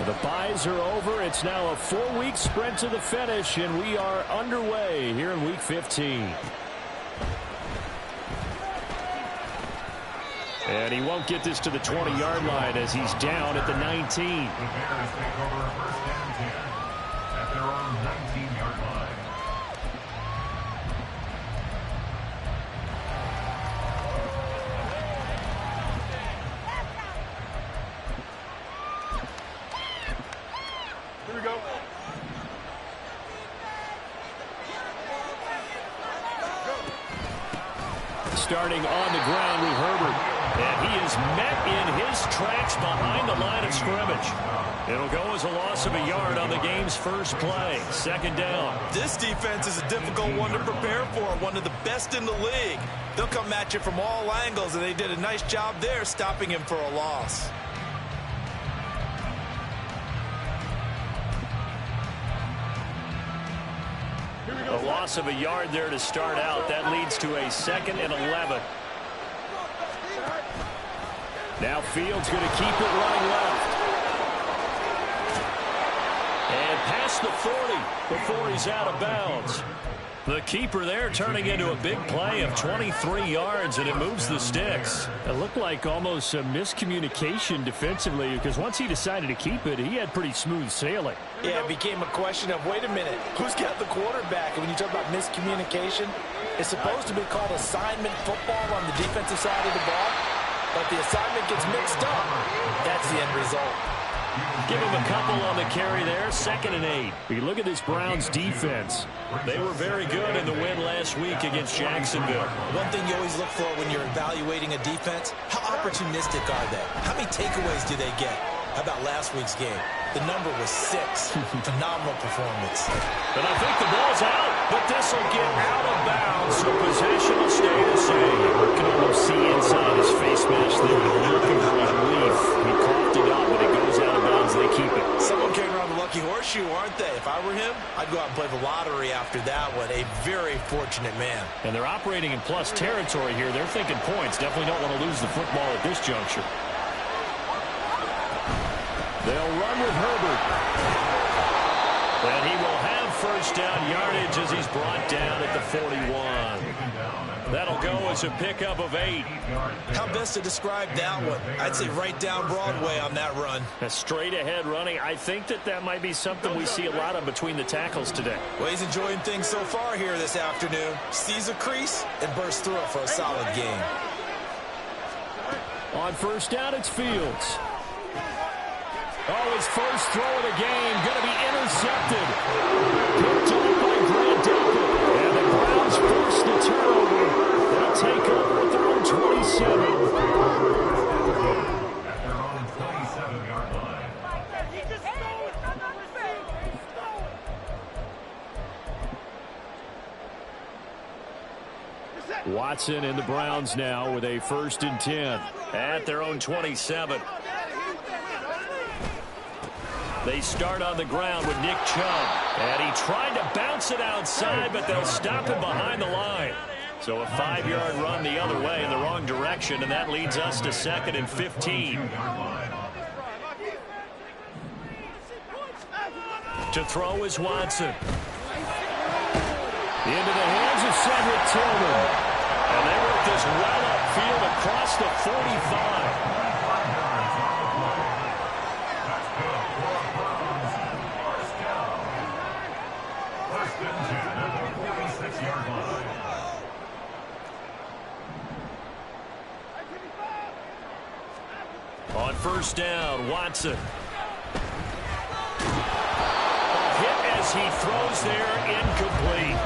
The byes are over. It's now a 4-week sprint to the finish, and we are underway here in Week 15. And he won't get this to the 20-yard line as he's down at the 19. The Bears take over first and 10 at their own 19-yard line. Here we go. Starting on the ground with Herbert. And he is met in his tracks behind the line of scrimmage. It'll go as a loss of a yard on the game's first play. Second down. This defense is a difficult one to prepare for. One of the best in the league. They'll come at you from all angles, and they did a nice job there stopping him for a loss. A loss of a yard there to start out. That leads to a 2nd and 11. Now Fields going to keep it running left. And past the 40 before he's out of bounds. The keeper there turning into a big play of 23 yards, and it moves the sticks. It looked like almost a miscommunication defensively, because once he decided to keep it, he had pretty smooth sailing. Yeah, it became a question of, wait a minute, who's got the quarterback? And when you talk about miscommunication, it's supposed to be called assignment football on the defensive side of the ball. But the assignment gets mixed up. That's the end result. Give him a couple on the carry there. 2nd and 8. You look at this Browns defense. They were very good in the win last week against Jacksonville. One thing you always look for when you're evaluating a defense, how opportunistic are they? How many takeaways do they get? How about last week's game? The number was 6. Phenomenal performance. But I think the ball's out, but this will get out of bounds, so possession will stay the same. You can almost see inside his face mask there the look of relief. He coughed it up, but it goes out of bounds. They keep it. Someone came around the lucky horseshoe, aren't they? If I were him, I'd go out and play the lottery after that one. A very fortunate man. And they're operating in plus territory here. They're thinking points. Definitely don't want to lose the football at this juncture. They'll run with Herbert. And he will have first down yardage as he's brought down at the 41. That'll go as a pickup of 8. How best to describe that one? I'd say right down Broadway on that run. A straight ahead running. I think that might be something we see a lot of between the tackles today. Well, he's enjoying things so far here this afternoon. Sees a crease and bursts through it for a solid game. On first down, it's Fields. Oh, his first throw of the game going to be intercepted. Picked up by Grant Delpit. And the Browns force the turnover. They'll take over at their own 27. At their own 27-yard line. Watson and the Browns now with a 1st and 10 at their own 27. They start on the ground with Nick Chubb. And he tried to bounce it outside, but they'll stop him behind the line. So a 5-yard run the other way in the wrong direction, and that leads us to 2nd and 15. To throw is Watson. Into the hands of Cedric Tillman. And they work this well upfield across the 45. On first down, Watson. A hit as he throws there, incomplete.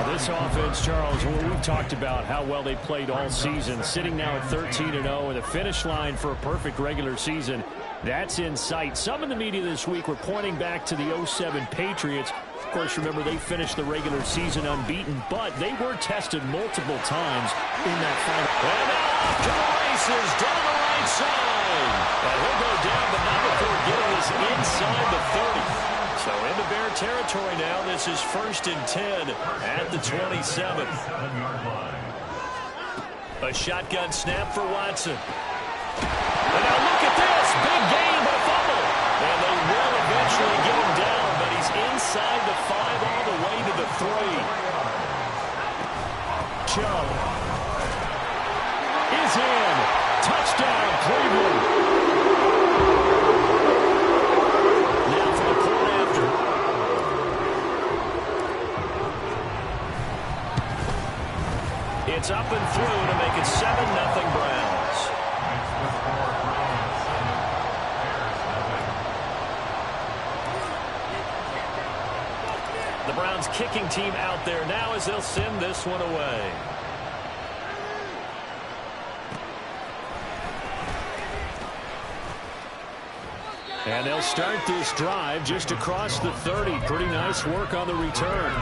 This offense, Charles, we've talked about how well they played all season, sitting now at 13-0 and a finish line for a perfect regular season. That's in sight. Some in the media this week were pointing back to the 07 Patriots. Of course, remember, they finished the regular season unbeaten, but they were tested multiple times in that final. And now off to the races down the right side. And he'll go down, but not before getting us inside the 30. So into Bear territory now. This is 1st and 10 at the 27. A shotgun snap for Watson. And now look at this. Big gain, but a fumble. And they 3. Joe is in. Touchdown, Cleveland. Now for the point after. It's up and through to make it 7-0 Browns. The Browns kicking team out there now as they'll send this one away. And they'll start this drive just across the 30. Pretty nice work on the return.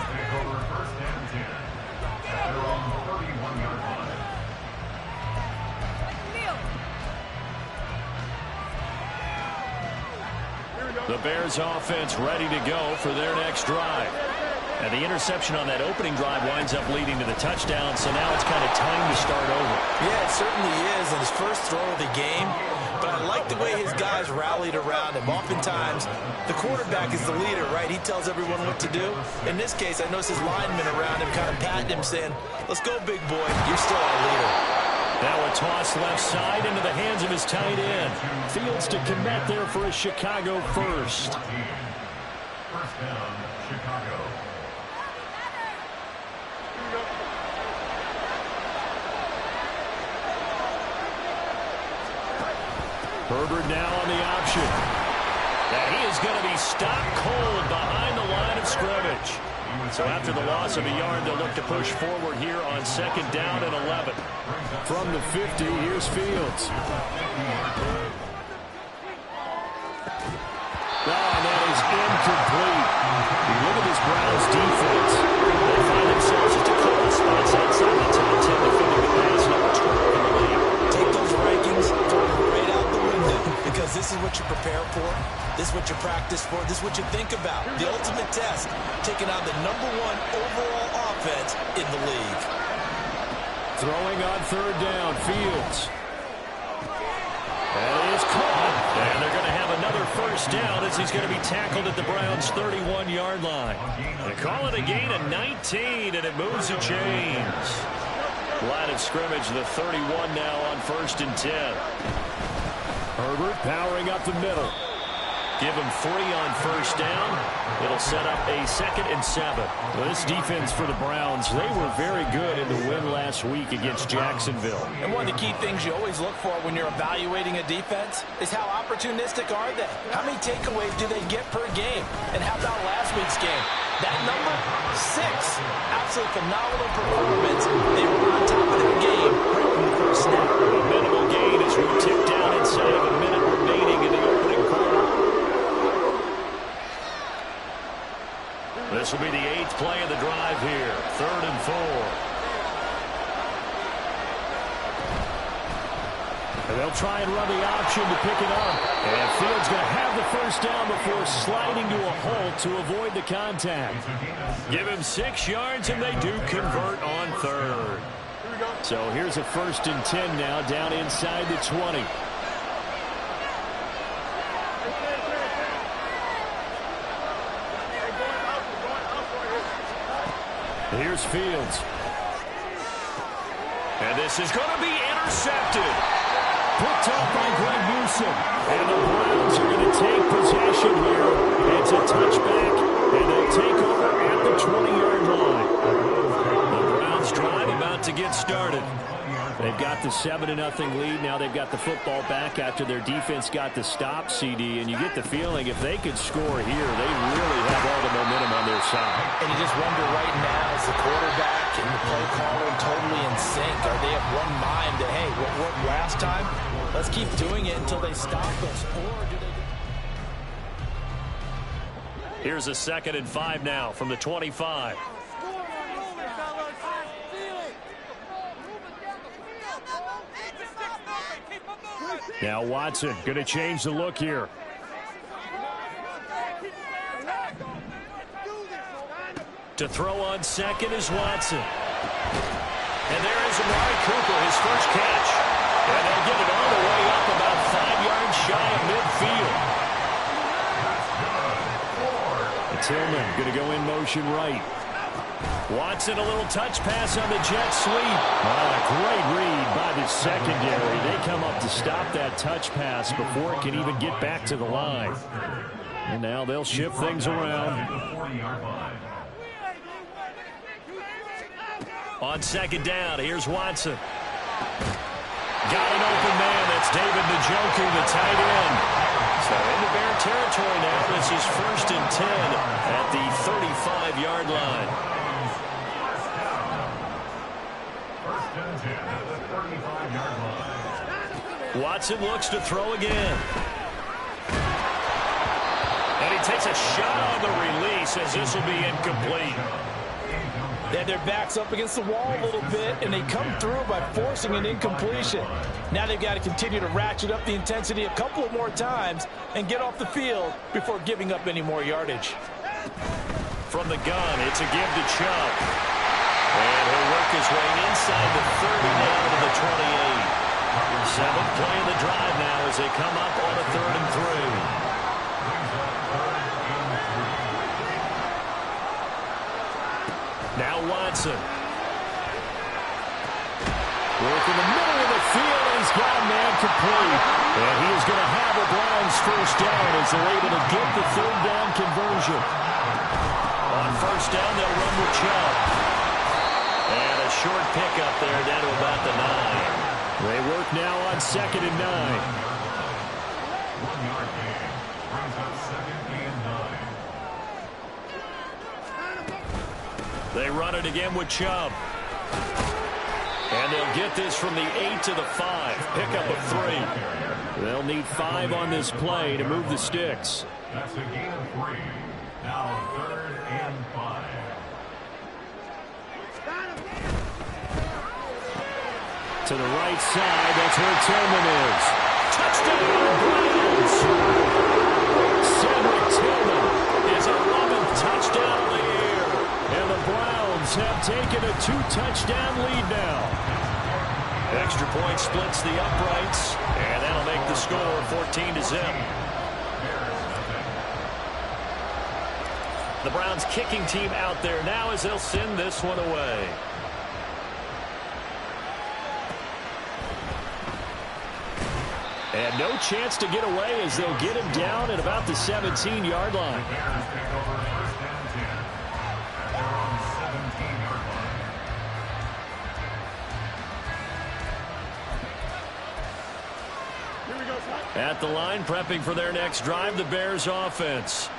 The Bears offense ready to go for their next drive. And the interception on that opening drive winds up leading to the touchdown, so now it's kind of time to start over. Yeah, it certainly is, and his first throw of the game. But I like the way his guys rallied around him. Oftentimes, the quarterback is the leader, right? He tells everyone what to do. In this case, I noticed his linemen around him kind of patting him, saying, "Let's go, big boy. You're still our leader." Now a toss left side into the hands of his tight end. Fields to commit there for a Chicago first. First down, Chicago. Herbert now on the option. And he is going to be stopped cold behind the line of scrimmage. So after the loss of a yard, they'll look to push forward here on 2nd down and 11. From the 50, here's Fields. And that is incomplete. Look at this Browns defense. They find themselves just a couple spots outside the top 10 defending the pass, number 12 in the league. Take those rankings, throw them right out the window, because this is what you prepare for. This is what you practice for. This is what you think about. The ultimate test, taking on the #1 overall offense in the league. Throwing on 3rd down, Fields. That is caught. And they're going to have another first down as he's going to be tackled at the Browns' 31-yard line. They call it a gain of 19, and it moves the chains. Line of scrimmage, the 31 now on 1st and 10. Herbert powering up the middle. Give him 3 on 1st down. It'll set up a 2nd and 7. Well, this defense for the Browns, they were very good in the win last week against Jacksonville. And one of the key things you always look for when you're evaluating a defense is how opportunistic are they? How many takeaways do they get per game? And how about last week's game? That number, 6. Absolutely phenomenal performance. They were on top of their game right from the first snap. A minimal gain as we tip down inside of a minute remaining in the opening quarter. This will be the 8th play of the drive here. 3rd and 4. And they'll try and run the option to pick it up. And Fields going to have the first down before sliding to a halt to avoid the contact. Give him 6 yards, and they do convert on 3rd. So here's a 1st and 10 now down inside the 20. Here's Fields. And this is going to be intercepted. Picked up by Greg Newsom. And the Browns are going to take possession here. It's a touchback, and they'll take over at the 20-yard line. The Browns drive about to get started. They've got the 7-0 lead. Now they've got the football back after their defense got the stop, CD. And you get the feeling if they could score here, they really have all the momentum on their side. And you just wonder right now, is the quarterback and the play caller totally in sync? Are they of one mind that, hey, what worked last time? Let's keep doing it until they stop us. Or do they... Here's a 2nd and 5 now from the 25. Now Watson going to change the look here. To throw on 2nd is Watson. And there is Amari Cooper, his first catch. And they'll get it all the way up about 5 yards shy of midfield. Tillman going to go in motion right. Watson, a little touch pass on the jet sweep. Great read by the secondary. They come up to stop that touch pass before it can even get back to the line. And now they'll shift things around. On second down, here's Watson. Got an open man. That's David Njoku, the tight end. So into Bear territory now. This is 1st and 10 at the 35-yard line. Watson looks to throw again. And he takes a shot on the release as this will be incomplete. They had their backs up against the wall a little bit, and they come through by forcing an incompletion. Now they've got to continue to ratchet up the intensity a couple of more times and get off the field before giving up any more yardage. From the gun, it's a give to Chubb. And he'll work his way inside the 30 now to the 28. 7th play of the drive now as they come up on a 3rd and 3. Now Watson. Working the middle of the field, and he's got a man complete. And he is going to have a Browns first down as they're able to get the 3rd down conversion. On 1st down, they'll run with Chubb. And a short pickup there down to about the 9. They work now on 2nd and 9. 1-yard gain. Brings up 2nd and 9. They run it again with Chubb. And they'll get this from the 8 to the 5. Pickup of 3. They'll need 5 on this play to move the sticks. That's a gain of 3. Now 3rd and 5. To the right side, that's where Tillman is. Touchdown, Browns! Cedric Tillman is 11th touchdown of the year. And the Browns have taken a 2-touchdown lead now. Extra point splits the uprights, and that'll make the score 14-0. The Browns kicking team out there now as they'll send this one away. And no chance to get away as they'll get him down at about the 17-yard line. At the line, prepping for their next drive, the Bears offense.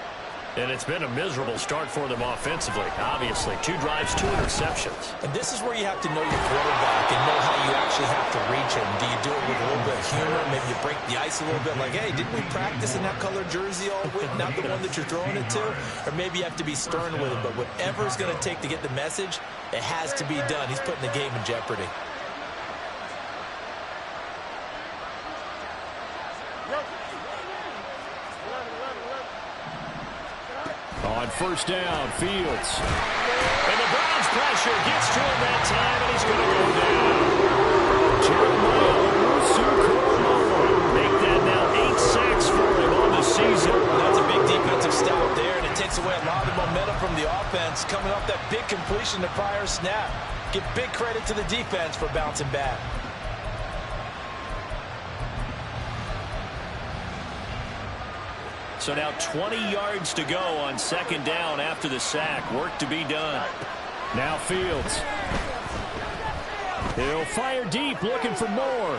And it's been a miserable start for them offensively. Obviously, 2 drives, 2 interceptions. And this is where you have to know your quarterback and know how you actually have to reach him. Do you do it with a little bit of humor? Maybe you break the ice a little bit like, hey, didn't we practice in that color jersey all week? Not the one that you're throwing it to? Or maybe you have to be stern with him. But whatever it's going to take to get the message, it has to be done. He's putting the game in jeopardy. On 1st down, Fields. And the Browns pressure gets to him that time, and he's going to go down. Jeremiah Owusu-Koramoah. Make that now 8 sacks for him on the season. That's a big defensive stout there, and it takes away a lot of momentum from the offense coming off that big completion the prior snap. Give big credit to the defense for bouncing back. So now 20 yards to go on 2nd down after the sack. Work to be done. Now Fields. He'll fire deep, looking for more.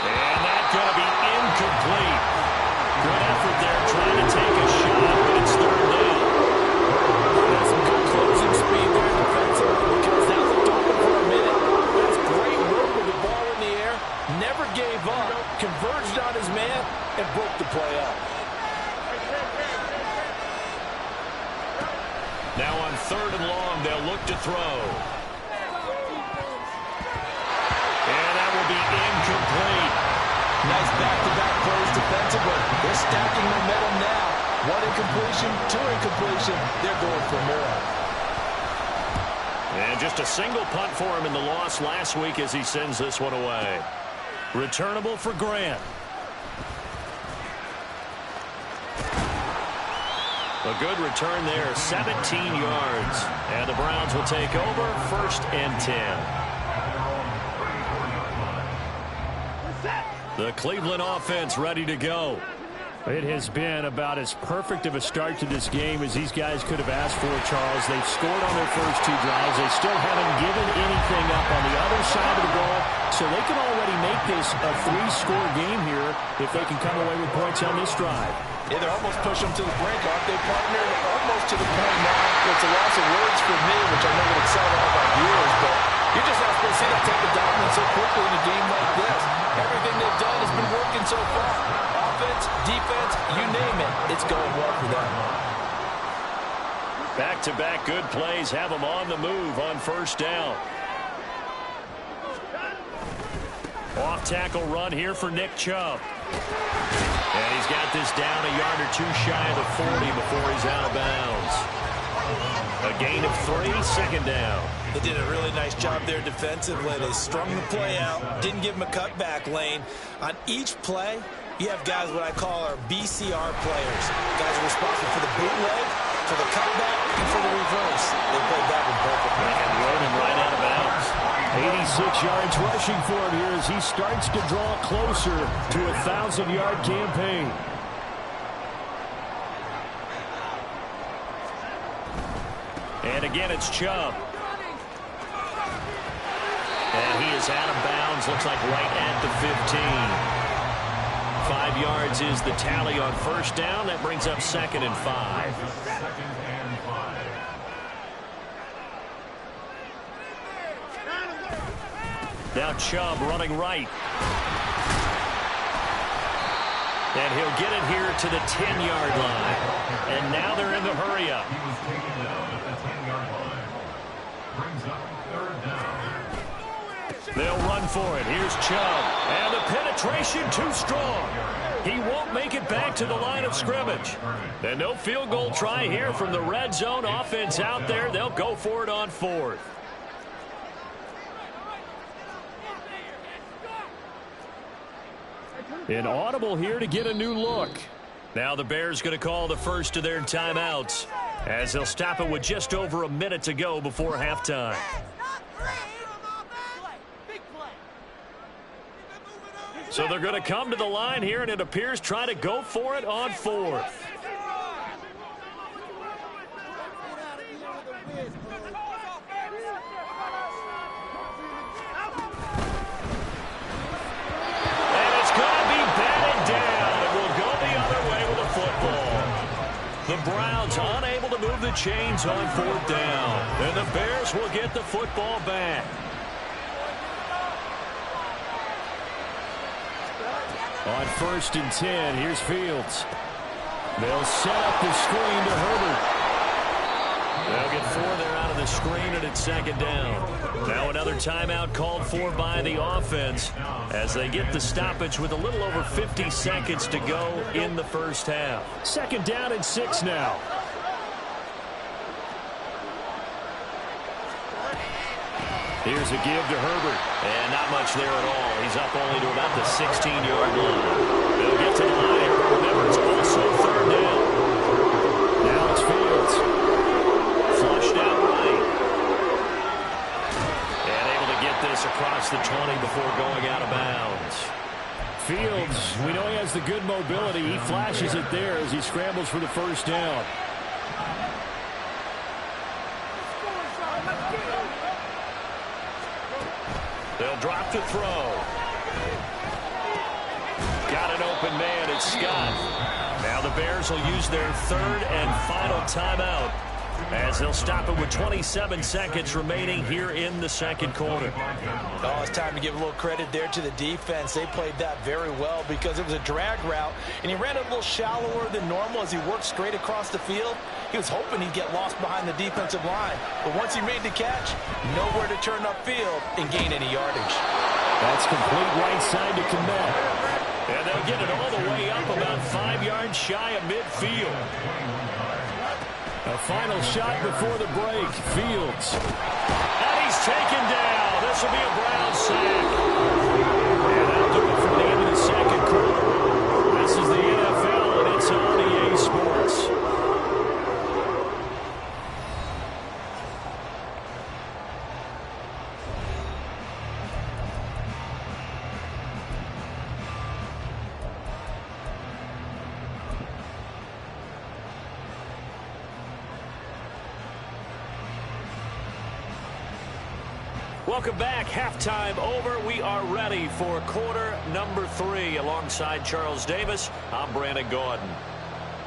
And that's going to be incomplete. Good effort there trying to take a shot, but it's 3rd down. That's some good closing speed there defensively because that looked open for a minute. That's great work with the ball in the air. Never gave up. Converged on his man and broke the play up. Now on 3rd and long, they'll look to throw. And that will be incomplete. Nice back-to-back plays defensively. They're stacking momentum now. 1 incompletion, 2 incompletion. They're going for more. And just a single punt for him in the loss last week as he sends this one away. Returnable for Grant. A good return there, 17 yards. And the Browns will take over, 1st and 10. The Cleveland offense ready to go. It has been about as perfect of a start to this game as these guys could have asked for, Charles. They've scored on their first 2 drives. They still haven't given anything up on the other side of the ball, so they can already make this a 3-score game here if they can come away with points on this drive. Yeah, they're almost pushing them to the brink, aren't they, partner? Almost to the point now. It's a loss of words for me, which I know would excite all of our viewers, but you're just not supposed to see that type of dominance so quickly in a game like this. Everything they've done has been working so far. Offense, defense, you name it, it's going well for them. Back-to-back good plays have them on the move on 1st down. Off-tackle run here for Nick Chubb. And he's got this down a yard or 2 shy of the 40 before he's out of bounds. A gain of 3, 2nd down. They did a really nice job there defensively. They strung the play out, didn't give him a cutback lane. On each play, you have guys what I call our BCR players. Guys are responsible for the bootleg, for the cutback, and for the reverse. They played that one perfectly. And rode him right out of bounds. 86 yards rushing for him here as he starts to draw closer to a 1,000-yard campaign. And again, it's Chubb. And he is out of bounds, looks like right at the 15. 5 yards is the tally on 1st down. That brings up 2nd and 5. Now Chubb running right. And he'll get it here to the 10-yard line. And now they're in the hurry-up. They'll run for it. Here's Chubb. And the penetration too strong. He won't make it back to the line of scrimmage. And no field goal try here from the red zone offense out there. They'll go for it on 4th. An audible here to get a new look. Now the Bears going to call the first of their timeouts as they'll stop it with just over a minute to go before halftime. So they're going to come to the line here, and it appears try to go for it on 4th. And it's going to be batted down. It will go the other way with a football. The Browns unable to move the chains on 4th down. And the Bears will get the football back. On 1st and 10, here's Fields. They'll set up the screen to Herbert. They'll get 4 there out of the screen, and it's 2nd down. Now another timeout called for by the offense as they get the stoppage with a little over 50 seconds to go in the 1st half. 2nd down and 6 now. Here's a give to Herbert. And not much there at all. He's up only to about the 16-yard line. They'll get to the line here, but remember, it's also 3rd down. Now it's Fields. Flushed out right. And able to get this across the 20 before going out of bounds. Fields, we know he has the good mobility. He flashes it there as he scrambles for the 1st down. They'll drop to throw. Got an open man. It's Scott. Now the Bears will use their 3rd and final timeout as they'll stop it with 27 seconds remaining here in the 2nd quarter. Oh, it's time to give a little credit there to the defense. They played that very well because it was a drag route, and he ran a little shallower than normal as he worked straight across the field. He was hoping he'd get lost behind the defensive line, but once he made the catch, nowhere to turn upfield and gain any yardage. That's complete right side to Kmet. And they'll get it all the way up about 5 yards shy of midfield. A final shot before the break. Fields. And he's taken down. This will be a Brown sack. And that'll do it from the end of the 2nd quarter. This is the NFL, and it's on EA Sports. Welcome back. Halftime over. We are ready for quarter number 3. Alongside Charles Davis, I'm Brandon Gordon.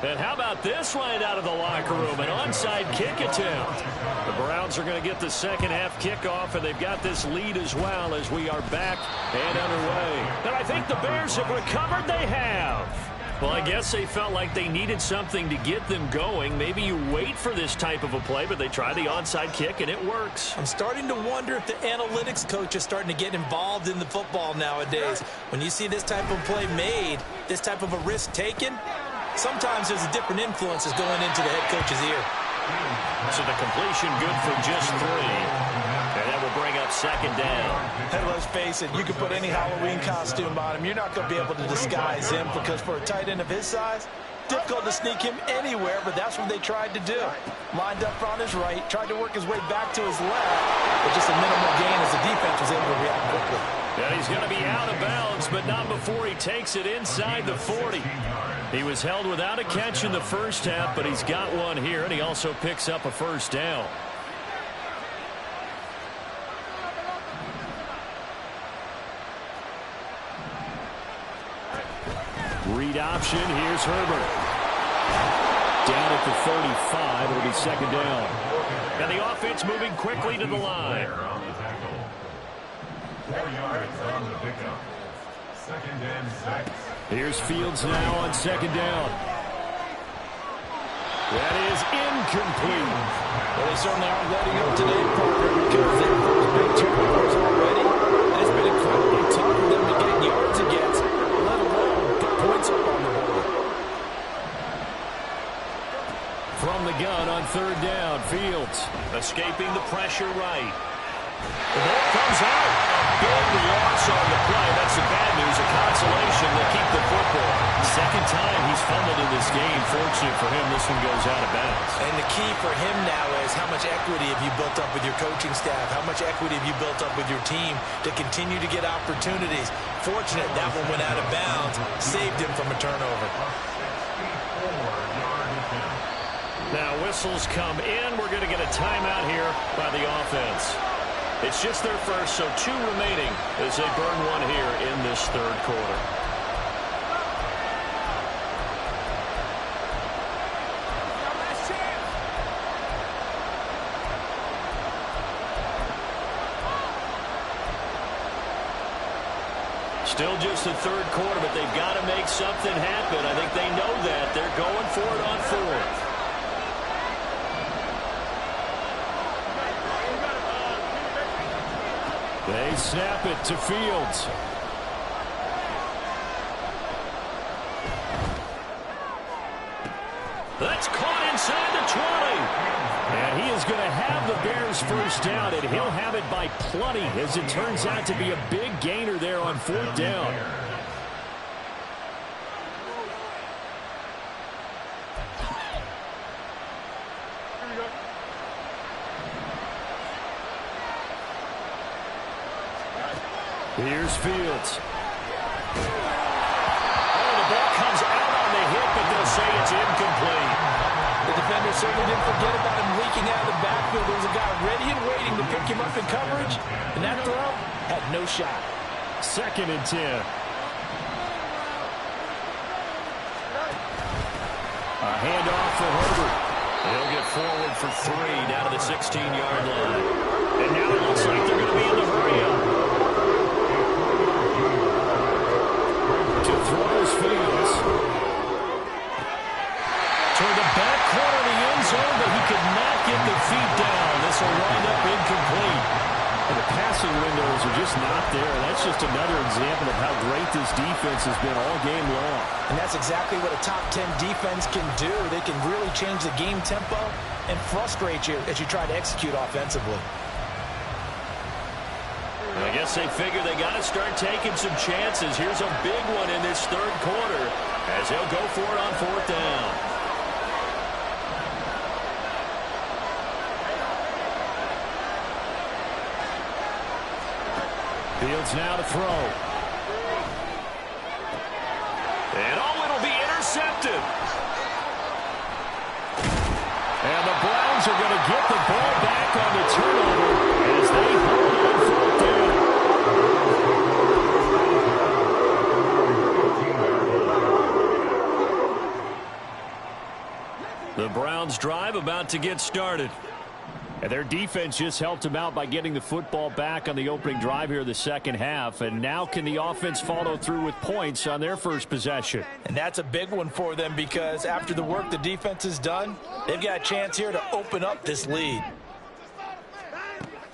And how about this right out of the locker room? An onside kick attempt. The Browns are going to get the second half kickoff, and they've got this lead as well as we are back and underway. And I think the Bears have recovered. They have. Well, I guess they felt like they needed something to get them going. Maybe you wait for this type of a play, but they try the onside kick, and it works. I'm starting to wonder if the analytics coach is starting to get involved in the football nowadays. When you see this type of play made, this type of a risk taken, sometimes there's a different influences going into the head coach's ear. So the completion good for just 3. And that will bring up second down. And let's face it, you can put any Halloween costume on him. You're not going to be able to disguise him because for a tight end of his size, difficult to sneak him anywhere, but that's what they tried to do. Lined up on his right, tried to work his way back to his left, but just a minimal gain as the defense was able to react quickly. And he's going to be out of bounds, but not before he takes it inside the 40. He was held without a catch in the first half, but he's got one here, and he also picks up a first down. Read option. Here's Herbert. Down at the 35. It'll be second down. And the offense moving quickly to the line. 4 yards on the pickup. 2nd and 6. Here's Fields now on second down. That is incomplete. Well, they certainly aren't letting up today, Parker, because they've those big turnovers already. And it's been incredibly tough for them to get yards against, let alone put points up on the board. From the gun on third down, Fields escaping the pressure right. The ball comes out. Big loss on the play. That's the bad news. A consolation. They'll keep the football. Second time he's fumbled in this game. Fortunate for him, this one goes out of bounds. And the key for him now is how much equity have you built up with your coaching staff? How much equity have you built up with your team to continue to get opportunities? Fortunate that one went out of bounds. Saved him from a turnover. Now whistles come in. We're going to get a timeout here by the offense. It's just their first, so 2 remaining as they burn one here in this third quarter. Still just the third quarter, but they've got to make something happen. I think they know that. They're going for it on fourth. They snap it to Fields. That's caught inside the 20. And he is going to have the Bears first down, and he'll have it by plenty, as it turns out to be a big gainer there on fourth down. Here's Fields. Oh, the ball comes out on the hit, but they'll say it's incomplete. The defender certainly didn't forget about him leaking out of the backfield. There was a guy ready and waiting to pick him up in coverage, and that throw had no shot. 2nd and 10. A handoff for Herbert. He'll get forward for 3 down to the 16-yard line. And now it looks like they're going to be in the hurry-up. Throws Fields. Toward the back corner of the end zone, but he could not get the feet down. This will wind up incomplete. And the passing windows are just not there. That's just another example of how great this defense has been all game long. And that's exactly what a top 10 defense can do. They can really change the game tempo and frustrate you as you try to execute offensively. I guess they figure they got to start taking some chances. Here's a big one in this third quarter as he'll go for it on fourth down. Fields now to throw. And oh, it'll be intercepted. And the Browns are going to get the ball back on the turnover as they hold on for Browns drive about to get started. And their defense just helped them out by getting the football back on the opening drive here in the second half. And now can the offense follow through with points on their first possession? And that's a big one for them because after the work the defense has done, they've got a chance here to open up this lead.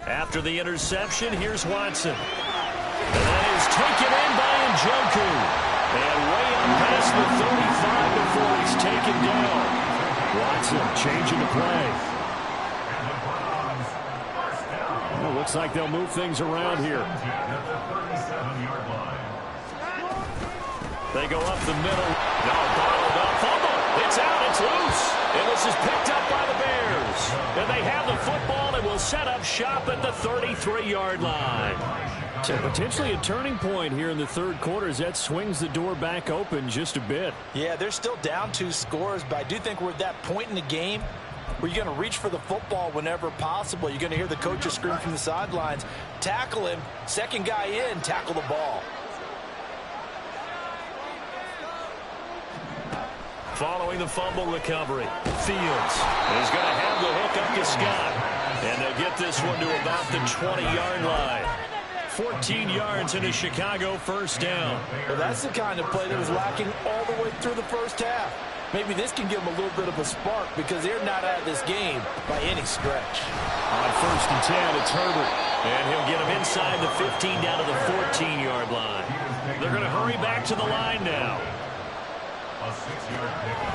After the interception, here's Watson. And that is taken in by Njoku. And way up past the 35 before he's taken down. Watson changing the play. Well, looks like they'll move things around here. They go up the middle. No, bottled up. Fumble. It's out. It's loose. And this is picked up by the Bears. And they have the football and will set up shop at the 33-yard line. So potentially a turning point here in the third quarter as that swings the door back open just a bit. Yeah, they're still down 2 scores, but I do think we're at that point in the game where you're going to reach for the football whenever possible. You're going to hear the coaches scream from the sidelines, tackle him, second guy in, tackle the ball. Following the fumble recovery, Fields is going to have the hook up to Scott. And they'll get this one to about the 20-yard line. 14 yards in a Chicago first down. Well, that's the kind of play that was lacking all the way through the first half. Maybe this can give them a little bit of a spark because they're not out of this game by any stretch. On first and 10, it's Herbert. And he'll get him inside the 15 down to the 14-yard line. They're going to hurry back to the line now.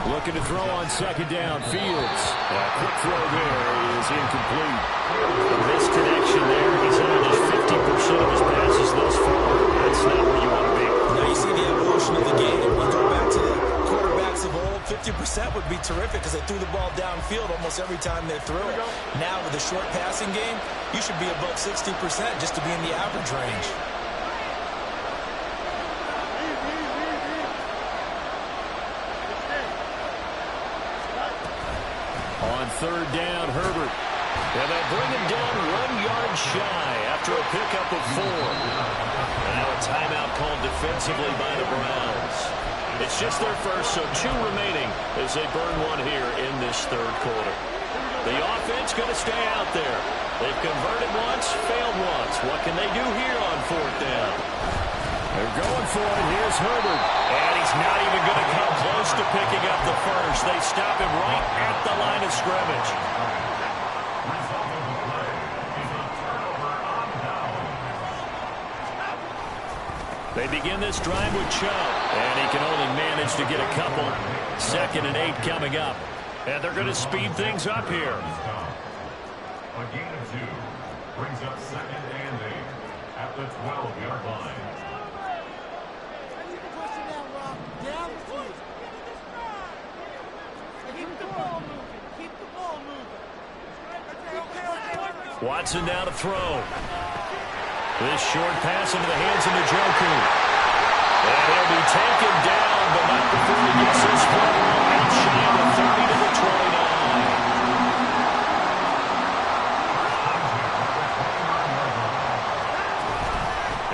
Looking to throw on second down. Fields. A quick throw there is incomplete. A missed connection there. He's on just 50% of his passes thus far. That's not where you want to be. Now you see the evolution of the game. When you go back to the quarterbacks of old, 50% would be terrific because they threw the ball downfield almost every time they threw it. Now with the short passing game, you should be above 60% just to be in the average range. On third down, Herbert. And they bring him down 1 yard shy after a pickup of 4. And now a timeout called defensively by the Browns. It's just their first, so 2 remaining as they burn one here in this third quarter. The offense going to stay out there. They've converted once, failed once. What can they do here on fourth down? They're going for it. Here's Herbert. And he's not even going to come close to picking up the first. They stop him right at the line of scrimmage. They begin this drive with Chubb. And he can only manage to get a couple. 2nd and 8 coming up. And they're going to speed things up here. A gain of 2 brings up 2nd and 8 at the 12-yard line. Watson down to throw. This short pass into the hands of Njoku. And he'll be taken down, but not before he gets this one outside the 30 to the 29.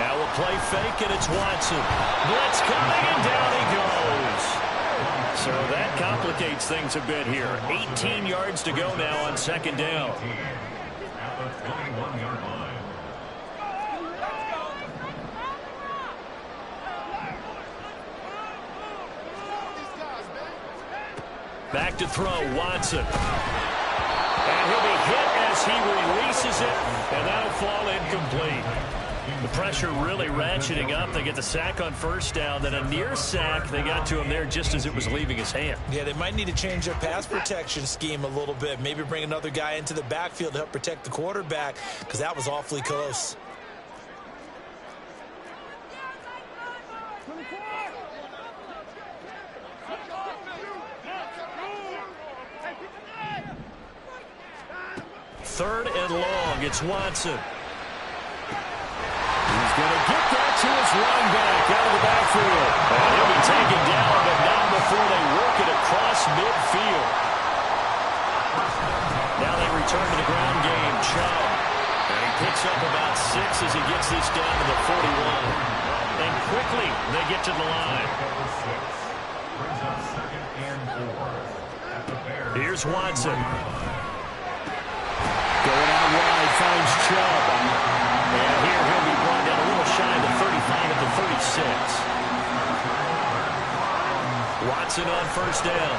Now we'll play fake, and it's Watson. Blitz coming, and down he goes. So that complicates things a bit here. 18 yards to go now on second down. At the 21-yard line. Back to throw, Watson. And he'll be hit as he releases it, and that'll fall incomplete. The pressure really ratcheting up. They get the sack on first down, then a near sack. They got to him there just as it was leaving his hand. Yeah, they might need to change their pass protection scheme a little bit. Maybe bring another guy into the backfield to help protect the quarterback because that was awfully close. Third and long. It's Watson. He's going to get that to his running back out of the backfield. And he'll be taken down, but not before they work it across midfield. Now they return to the ground game. Chubb. And he picks up about 6 as he gets this down to the 41. And quickly they get to the line. Brings up 2nd and 4. Here's Watson. Going out wide, finds Chubb. And here he'll be brought down a little shy of the 35 at the 36. Watson on first down.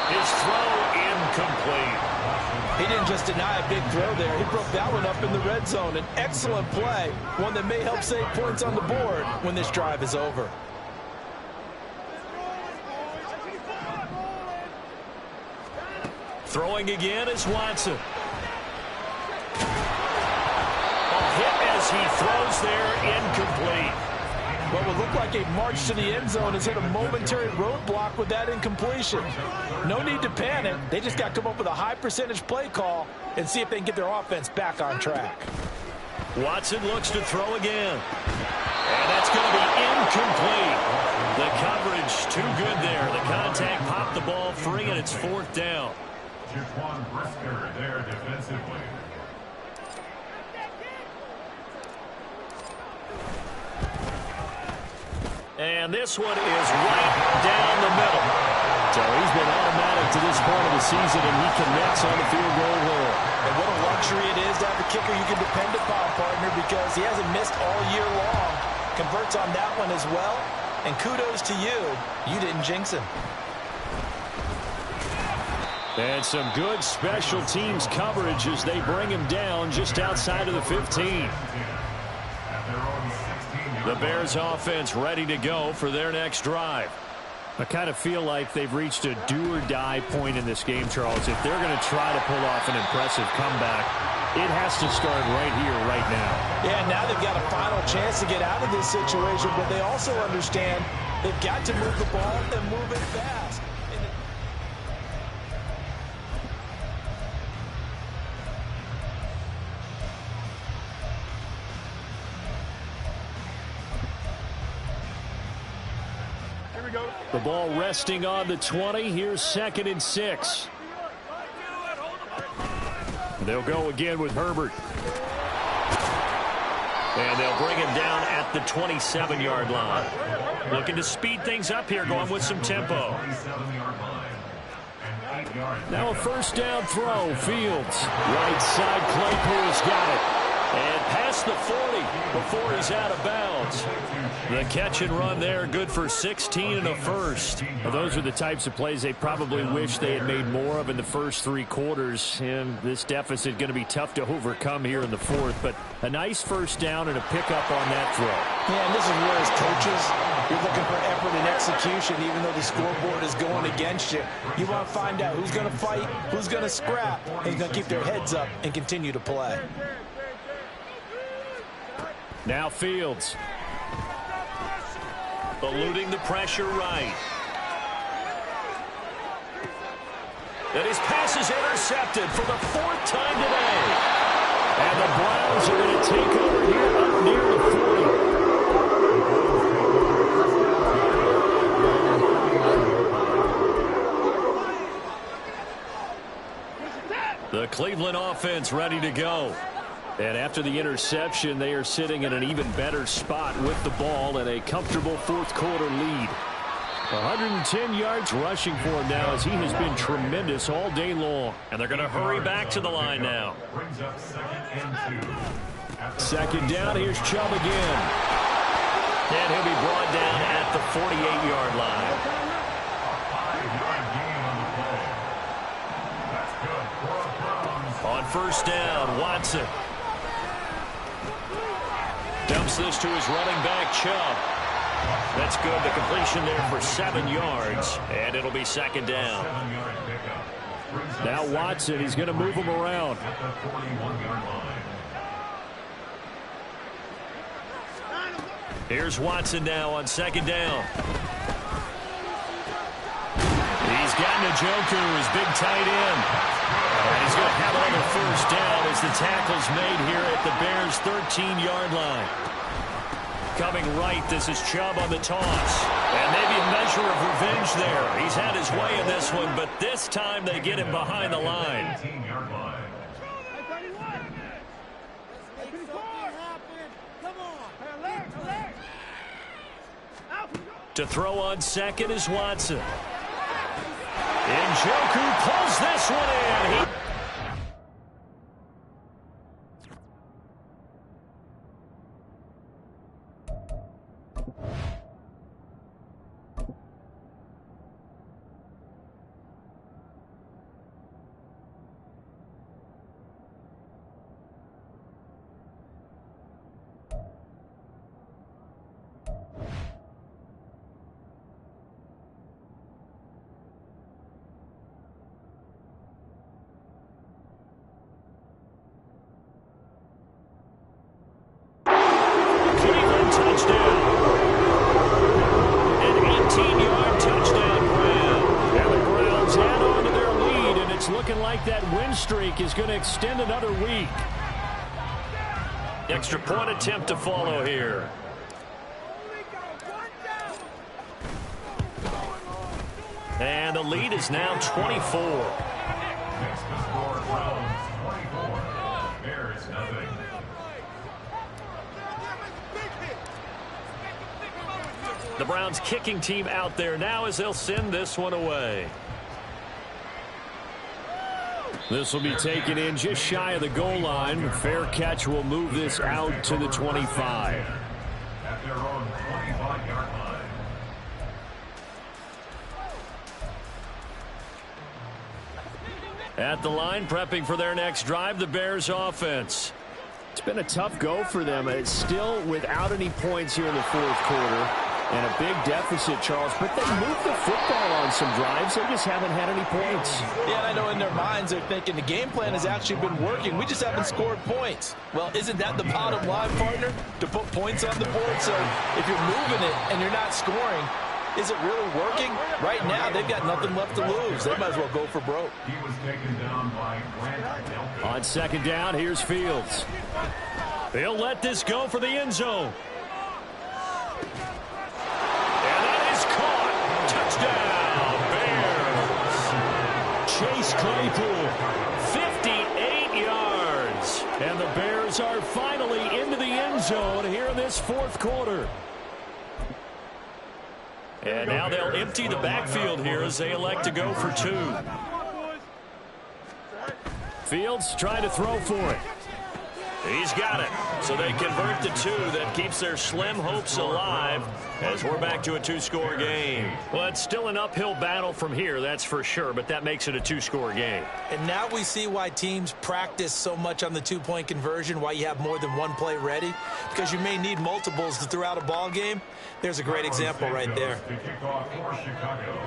His throw incomplete. He didn't just deny a big throw there. He broke that one up in the red zone. An excellent play, one that may help save points on the board when this drive is over. Throwing again is Watson. A hit as he throws there, incomplete. What would look like a march to the end zone has hit a momentary roadblock with that incompletion. No need to panic. They just got to come up with a high percentage play call and see if they can get their offense back on track. Watson looks to throw again. And that's going to be incomplete. The coverage too good there. The contact popped the ball free, and it's fourth down. Jaquan Brisker there defensively. And this one is right down the middle. So he's been automatic to this point of the season, and he connects on the field goal hole. And what a luxury it is to have a kicker you can depend upon, partner, because he hasn't missed all year long. Converts on that one as well. And kudos to you. You didn't jinx him. And some good special teams coverage as they bring him down just outside of the 15. The Bears offense ready to go for their next drive. I kind of feel like they've reached a do-or-die point in this game, Charles. If they're going to try to pull off an impressive comeback, it has to start right here, right now. Yeah, now they've got a final chance to get out of this situation, but they also understand they've got to move the ball and move it fast. The ball resting on the 20. Here's 2nd and 6. They'll go again with Herbert. And they'll bring him down at the 27-yard line. Looking to speed things up here, going with some tempo. Now a first down throw. Fields. Right side, Claypool's got it. And past the 40 before he's out of bounds. The catch and run there, good for 16 and a first. Well, those are the types of plays they probably wish they had made more of in the first 3 quarters. And this deficit going to be tough to overcome here in the fourth. But a nice first down and a pickup on that throw. Yeah, and this is where as coaches, you're looking for effort and execution, even though the scoreboard is going against you. You want to find out who's going to fight, who's going to scrap, and who's going to keep their heads up and continue to play. Now Fields. Eluding the pressure right. And his pass is intercepted for the 4th time today. And the Browns are going to take over here up near the 40. The Cleveland offense ready to go. And after the interception, they are sitting in an even better spot with the ball and a comfortable 4th quarter lead. 110 yards rushing for him now as he has been tremendous all day long. And they're going to hurry back to the line now. Second down, here's Chubb again. And he'll be brought down at the 48-yard line. On first down, Watson. Dumps this to his running back, Chubb. That's good. The completion there for 7 yards. And it'll be 2nd down. Now Watson, he's going to move him around. Here's Watson now on 2nd down. He's got Njoku, his big tight end. And he's going to have another first down as the tackle's made here at the Bears' 13-yard line. Coming right, this is Chubb on the toss. And maybe a measure of revenge there. He's had his way in this one, but this time they get him behind the line. To throw on second is Watson. Njoku pulls this one in. That win streak is going to extend another week. Extra point attempt to follow here. And the lead is now 24. Next to score, Browns 24. Bears nothing. The Browns kicking team out there now as they'll send this one away. This will be taken in just shy of the goal line. Fair catch will move this out to the 25. At their own 25-yard line. At the line, prepping for their next drive, the Bears offense. It's been a tough go for them. It's still without any points here in the fourth quarter. And a big deficit, Charles, but they moved the football on some drives. They just haven't had any points. Yeah, and I know in their minds they're thinking the game plan has actually been working. We just haven't scored points. Well, isn't that the bottom line, partner? To put points on the board. So if you're moving it and you're not scoring, is it really working? Right now, they've got nothing left to lose. They might as well go for broke. He was taken down by Grant Delphi. On second down, here's Fields. They'll let this go for the end zone. Chase Claypool, 58 yards. And the Bears are finally into the end zone here in this fourth quarter. And now they'll empty the backfield here as they elect to go for two. Fields trying to throw for it. He's got it. So they convert the two. That keeps their slim hopes alive as we're back to a two-score game. Well, it's still an uphill battle from here, that's for sure, but that makes it a two-score game. And now we see why teams practice so much on the two-point conversion, why you have more than one play ready, because you may need multiples to throw out a ball game. There's a great example right there. To kick off for Chicago.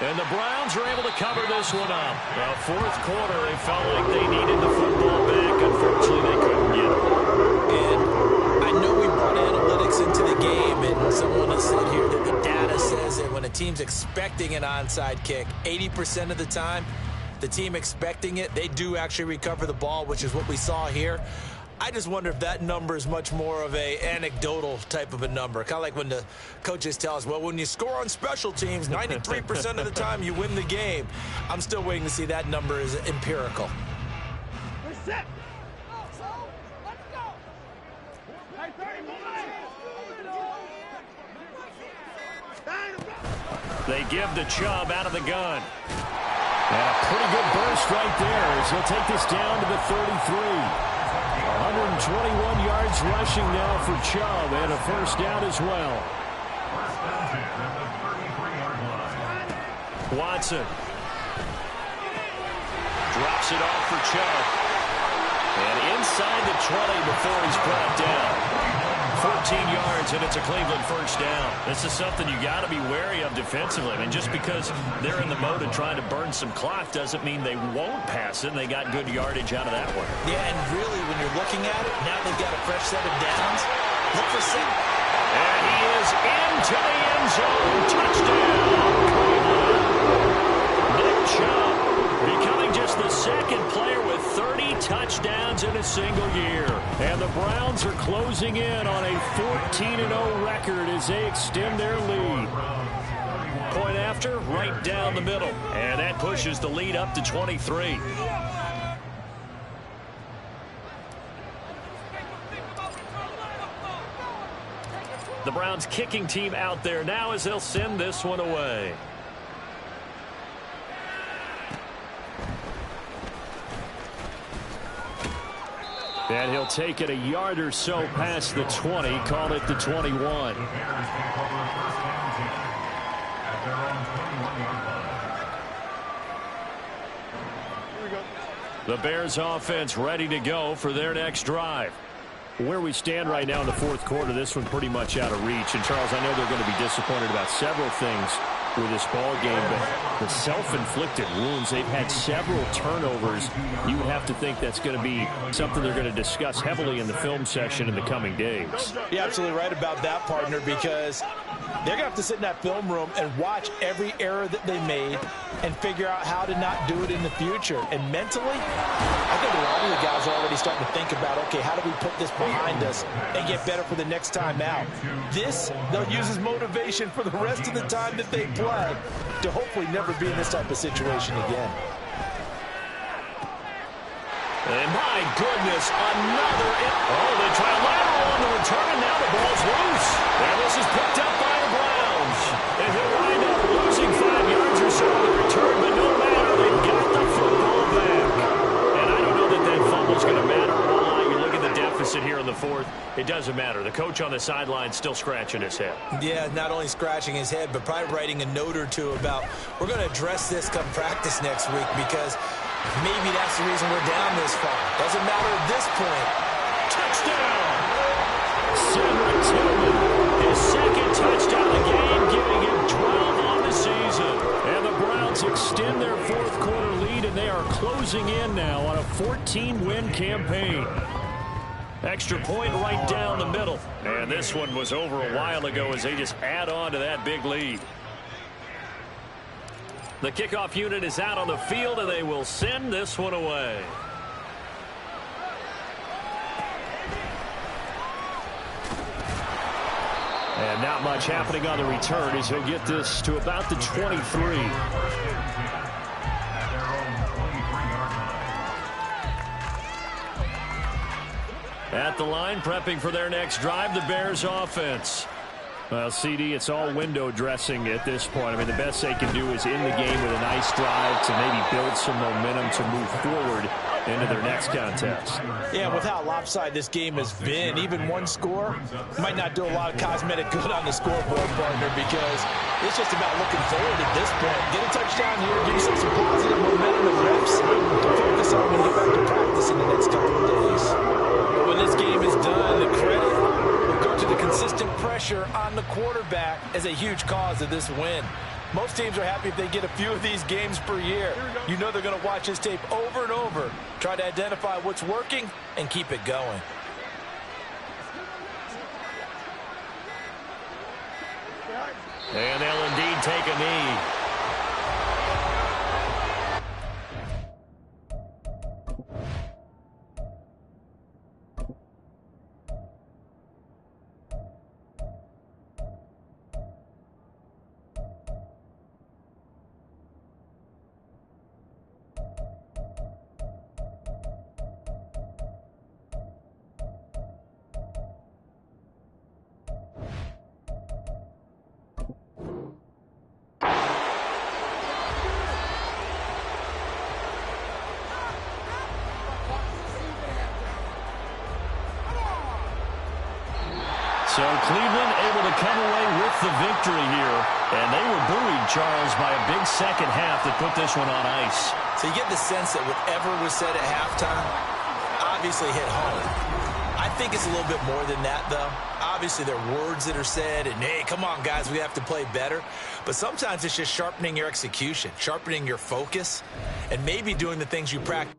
And the Browns are able to cover this one up. Well, fourth quarter, they felt like they needed the football back. Unfortunately, they couldn't get it. And I know we brought analytics into the game, and someone has said here that the data says that when a team's expecting an onside kick, 80% of the time, the team expecting it, they do actually recover the ball, which is what we saw here. I just wonder if that number is much more of a anecdotal type of a number. Kind of like when the coaches tell us, well, when you score on special teams, 93% of the time you win the game. I'm still waiting to see that number is empirical. They give the Chubb out of the gun. And a pretty good burst right there as he'll take this down to the 33. 121 yards rushing now for Chubb, and a first down as well. First down at the 33-yard line. Watson drops it off for Chubb. And inside the 20 before he's brought down. 14 yards, and it's a Cleveland first down. This is something you got to be wary of defensively. I mean, just because they're in the mode of trying to burn some clock doesn't mean they won't pass it, and they got good yardage out of that one. Yeah, and really, when you're looking at it, now they've got a fresh set of downs. Look for second. And he is into the end zone. Touchdown, Cleveland. Nick Chubb becoming just the second player with 30 touchdowns in a single year. And the Browns are closing in on a 14-0 record as they extend their lead. Point after, right down the middle. And that pushes the lead up to 23. The Browns kicking team out there now as they'll send this one away. And he'll take it a yard or so past the 20, call it the 21. The Bears take over first down at their own 21-yard line. The Bears offense ready to go for their next drive. Where we stand right now in the fourth quarter, this one pretty much out of reach. And, Charles, I know they're going to be disappointed about several things with this ball game, but the self-inflicted wounds, they've had several turnovers. You would have to think that's going to be something they're going to discuss heavily in the film session in the coming days. You're absolutely right about that, partner, because they're going to have to sit in that film room and watch every error that they made and figure out how to not do it in the future. And mentally, I think a lot of the guys are already starting to think about, okay, how do we put this behind us and get better for the next time out? This, they'll use as motivation for the rest of the time that they play to hopefully never be in this type of situation again. And my goodness, another. Oh, they try a lateral on the return, and now the ball's loose. And this is picked up by the Browns. And he'll wind up losing 5 yards or so on the return, but no matter, they've got the football back. And I don't know that that fumble's going to matter a whole lot. You look at the deficit here in the fourth, it doesn't matter. The coach on the sideline still scratching his head. Yeah, not only scratching his head, but probably writing a note or two about, we're going to address this come practice next week, because maybe that's the reason we're down this far. Doesn't matter at this point. Touchdown! Cedric Tillman, his second touchdown of the game, giving him 12 on the season. And the Browns extend their fourth quarter lead, and they are closing in now on a 14-win campaign. Extra point right down the middle. And this one was over a while ago as they just add on to that big lead. The kickoff unit is out on the field, and they will send this one away. And not much happening on the return as he'll get this to about the 23. At the line, prepping for their next drive, the Bears offense. Well, CD, it's all window dressing at this point. I mean, the best they can do is in the game with a nice drive to maybe build some momentum to move forward into their next contest. Yeah, with how lopsided this game has been, even one score might not do a lot of cosmetic good on the scoreboard, partner, because it's just about looking forward at this point. Get a touchdown here, give yourself some positive momentum and reps to focus on when you get back to practice in the next couple of days. But when this game is done, the credit will go to the consistent pressure on the quarterback as a huge cause of this win. Most teams are happy if they get a few of these games per year. You know they're going to watch this tape over and over, try to identify what's working, and keep it going. And they'll indeed take a knee. So Cleveland able to come away with the victory here. And they were buoyed, Charles, by a big second half that put this one on ice. So you get the sense that whatever was said at halftime obviously hit home. I think it's a little bit more than that, though. Obviously, there are words that are said, and, hey, come on, guys, we have to play better. But sometimes it's just sharpening your execution, sharpening your focus, and maybe doing the things you practice.